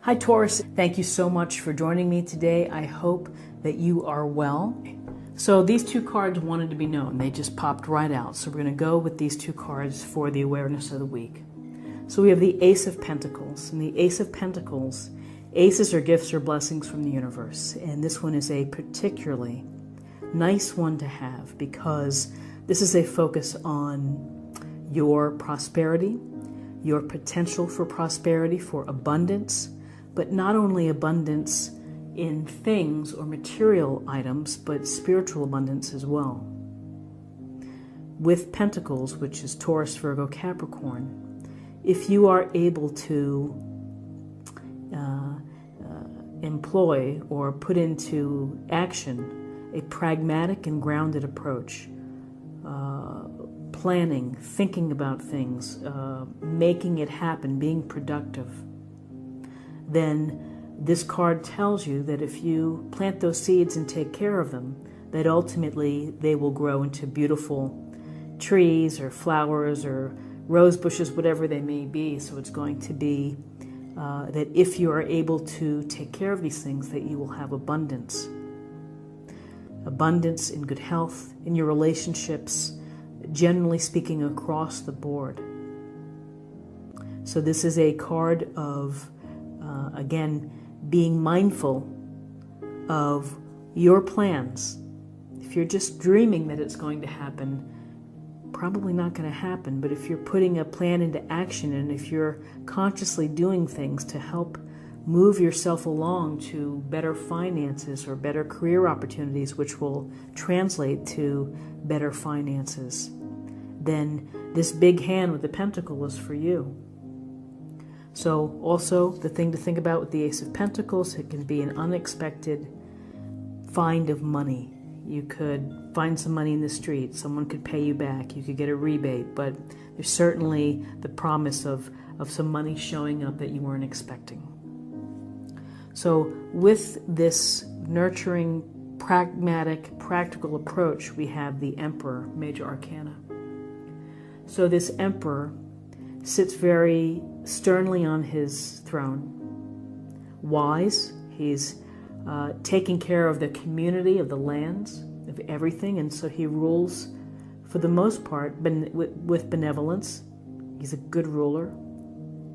Hi Taurus, thank you so much for joining me today. I hope that you are well. So these two cards wanted to be known. They just popped right out. So we're going to go with these two cards for the awareness of the week. So we have the Ace of Pentacles. And the Ace of Pentacles, aces are gifts or blessings from the universe. And this one is a particularly nice one to have because this is a focus on your prosperity, your potential for prosperity, for abundance, but not only abundance in things or material items, but spiritual abundance as well. With Pentacles, which is Taurus, Virgo, Capricorn, if you are able to employ or put into action a pragmatic and grounded approach, planning, thinking about things, making it happen, being productive, then this card tells you that if you plant those seeds and take care of them, that ultimately they will grow into beautiful trees or flowers or rose bushes, whatever they may be. So it's going to be that if you are able to take care of these things, that you will have abundance. Abundance in good health, in your relationships, generally speaking across the board. So this is a card of again, being mindful of your plans. If you're just dreaming that it's going to happen, probably not going to happen. But if you're putting a plan into action and if you're consciously doing things to help move yourself along to better finances or better career opportunities, which will translate to better finances, then this big hand with the pentacle is for you. So also the thing to think about with the Ace of Pentacles, it can be an unexpected find of money. You could find some money in the street. Someone could pay you back. You could get a rebate. But there's certainly the promise of some money showing up that you weren't expecting. So with this nurturing, pragmatic, practical approach, we have the Emperor, Major Arcana. So this Emperor sits very sternly on his throne. Wise, he's taking care of the community, of the lands, of everything, and so he rules for the most part with benevolence. He's a good ruler.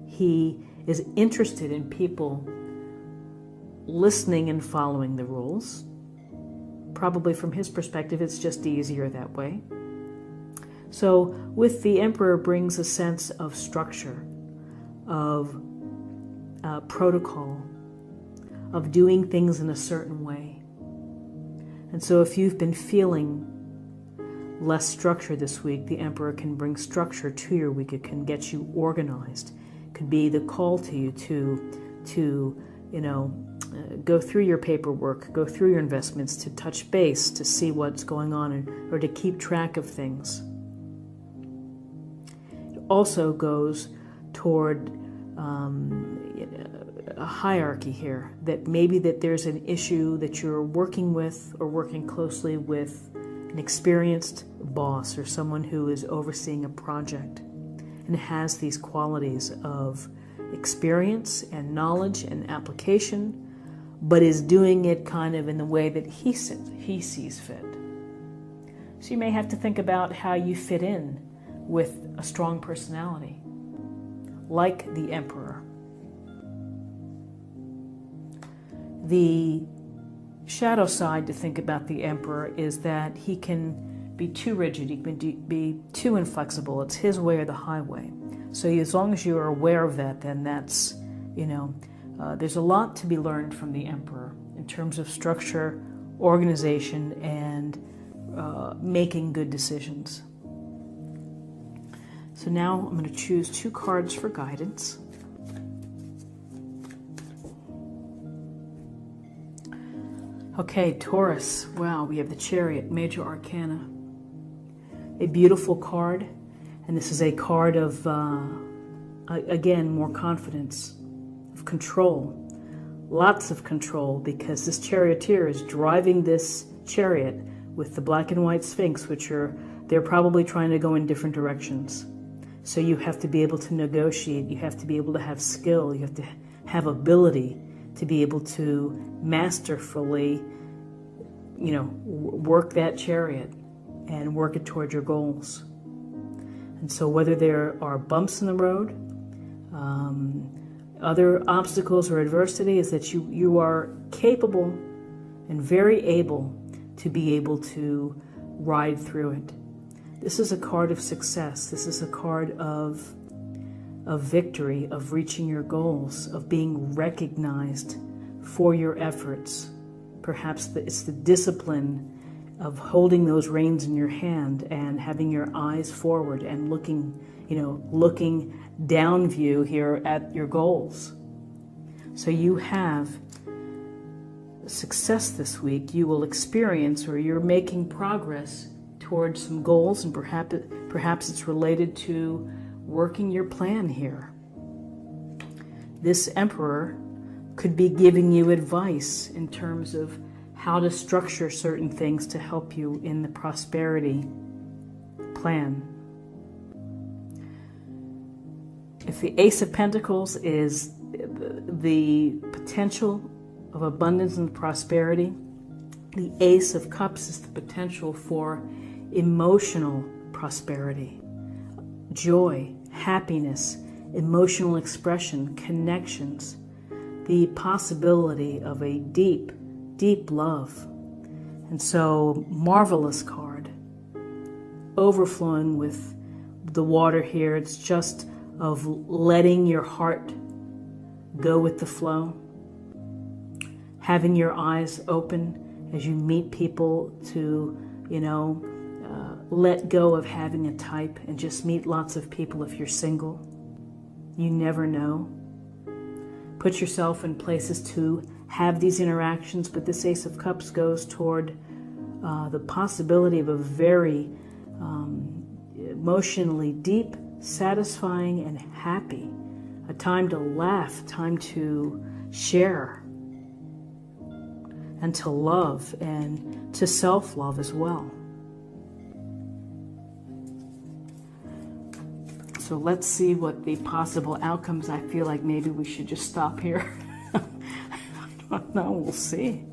He is interested in people listening and following the rules. Probably from his perspective, it's just easier that way. So with the Emperor brings a sense of structure, of protocol, of doing things in a certain way. And so if you've been feeling less structure this week, the Emperor can bring structure to your week. It can get you organized. It could be the call to you to go through your paperwork, go through your investments, to touch base, to see what's going on, or to keep track of things. Also goes toward a hierarchy here, that maybe that there's an issue that you're working with or working closely with an experienced boss or someone who is overseeing a project and has these qualities of experience and knowledge and application, but is doing it kind of in the way that he sees fit. So you may have to think about how you fit in with a strong personality, like the Emperor. The shadow side to think about the Emperor is that he can be too rigid, he can be too inflexible. It's his way or the highway. So as long as you are aware of that, then that's, there's a lot to be learned from the Emperor in terms of structure, organization, and making good decisions. So now I'm going to choose two cards for guidance. Okay, Taurus. Wow, we have the Chariot, Major Arcana. A beautiful card. And this is a card of, again, more confidence, of control. Lots of control, because this charioteer is driving this chariot with the black and white Sphinx, they're probably trying to go in different directions. So you have to be able to negotiate, you have to be able to have skill, you have to have ability to be able to masterfully, work that chariot and work it toward your goals. And so whether there are bumps in the road, other obstacles or adversity, is that you are capable and very able to be able to ride through it. This is a card of success. This is a card of victory, of reaching your goals, of being recognized for your efforts. Perhaps it's the discipline of holding those reins in your hand and having your eyes forward and looking down view here at your goals. So you have success this week. You will experience, or you're making progress towards some goals, and perhaps it's related to working your plan here. This Emperor could be giving you advice in terms of how to structure certain things to help you in the prosperity plan. If the Ace of Pentacles is the potential of abundance and prosperity, the Ace of Cups is the potential for emotional prosperity, joy, happiness, emotional expression, connections, the possibility of a deep, deep love. And so, marvelous card, overflowing with the water here. It's just of letting your heart go with the flow, having your eyes open as you meet people to, let go of having a type and just meet lots of people if you're single. You never know. Put yourself in places to have these interactions, but this Ace of Cups goes toward the possibility of a very emotionally deep, satisfying, and happy. A time to laugh, time to share, and to love, and to self-love as well. So let's see what the possible outcomes. I feel like maybe we should just stop here. I don't know, we'll see.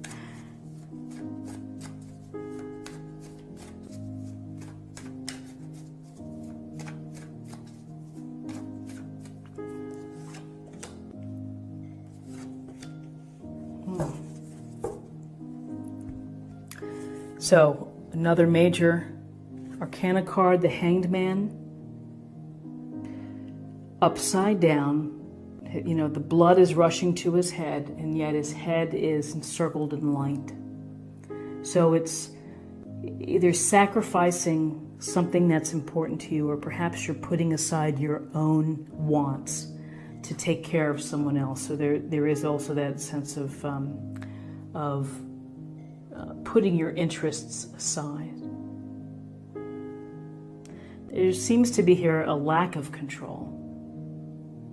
So another major arcana card, the Hanged Man. Upside down, the blood is rushing to his head, and yet his head is encircled in light. So it's either sacrificing something that's important to you, or perhaps you're putting aside your own wants to take care of someone else. So there is also that sense of putting your interests aside. There seems to be here a lack of control.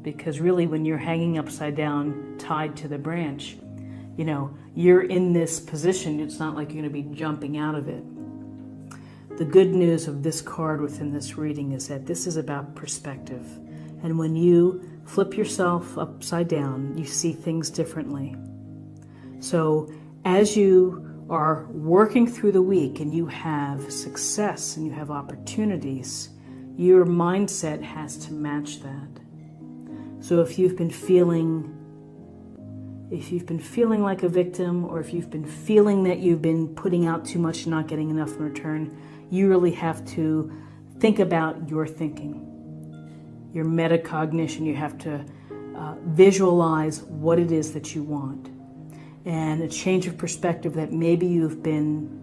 Because really, when you're hanging upside down, tied to the branch, you're in this position. It's not like you're going to be jumping out of it. The good news of this card within this reading is that this is about perspective. And when you flip yourself upside down, you see things differently. So as you are working through the week and you have success and you have opportunities, your mindset has to match that. So if you've been feeling like a victim, or if you've been feeling that you've been putting out too much and not getting enough in return, you really have to think about your thinking, your metacognition. You have to visualize what it is that you want, and a change of perspective that maybe you've been,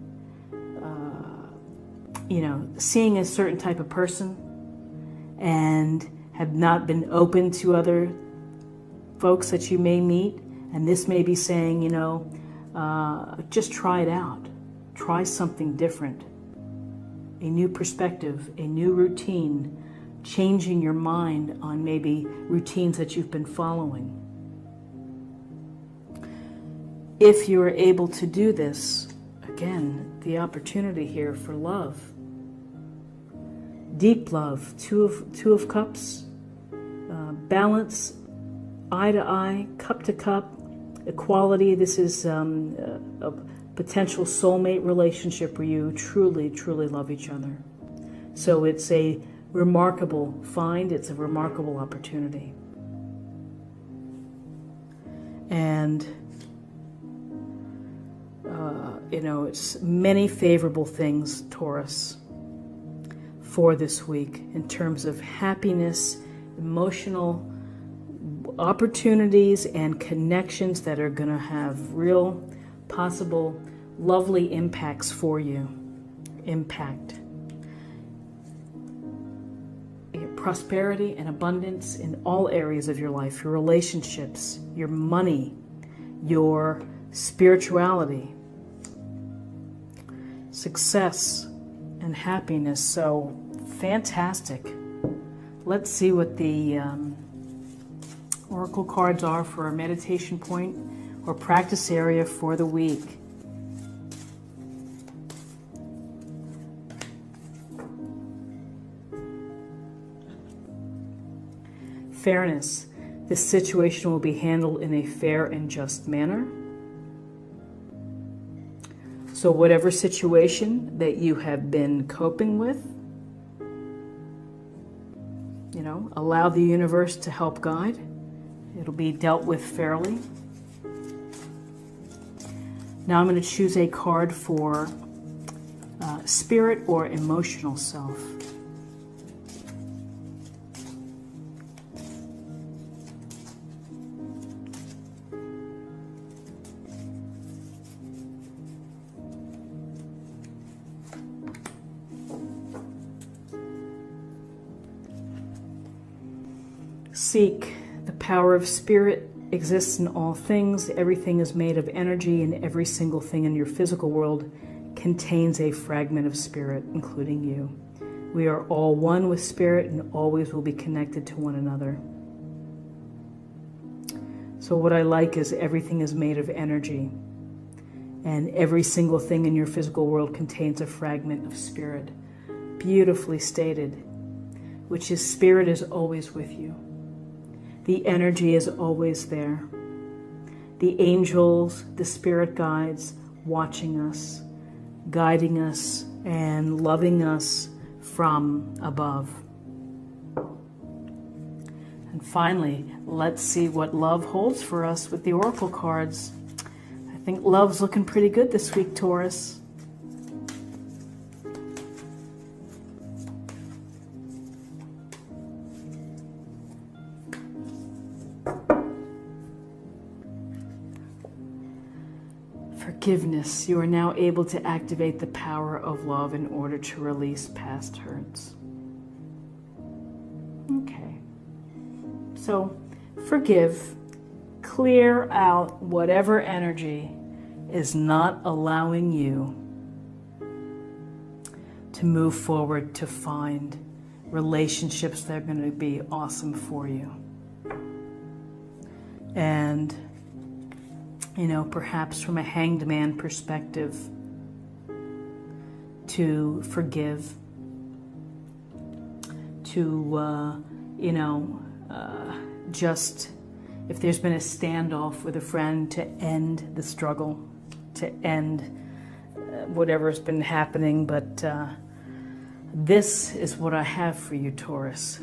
seeing a certain type of person and have not been open to other folks that you may meet. And this may be saying, just try it out. Try something different. A new perspective, a new routine, changing your mind on maybe routines that you've been following. If you are able to do this, again, the opportunity here for love. Deep love, two of cups, balance, eye to eye, cup to cup, equality. This is a potential soulmate relationship where you truly, truly love each other. So it's a remarkable find. It's a remarkable opportunity. And, it's many favorable things, Taurus, for this week in terms of happiness, emotional opportunities, and connections that are going to have real, possible, lovely impacts for you. Impact. Prosperity and abundance in all areas of your life, your relationships, your money, your spirituality, success, and happiness. So fantastic. Let's see what the oracle cards are for a meditation point or practice area for the week. Fairness. This situation will be handled in a fair and just manner. So whatever situation that you have been coping with, allow the universe to help guide. It'll be dealt with fairly. Now I'm going to choose a card for spirit or emotional self. Seek. The power of spirit exists in all things. Everything is made of energy, and every single thing in your physical world contains a fragment of spirit, including you. We are all one with spirit and always will be connected to one another. So what I like is everything is made of energy, and every single thing in your physical world contains a fragment of spirit. Beautifully stated, which is spirit is always with you. The energy is always there. The angels, the spirit guides, watching us, guiding us, and loving us from above. And finally, let's see what love holds for us with the oracle cards. I think love's looking pretty good this week, Taurus. Forgiveness. You are now able to activate the power of love in order to release past hurts. Okay. So, forgive. Clear out whatever energy is not allowing you to move forward to find relationships that are going to be awesome for you. And perhaps from a hanged man perspective, to forgive, to, just, if there's been a standoff with a friend, to end the struggle, to end whatever's been happening. But this is what I have for you, Taurus.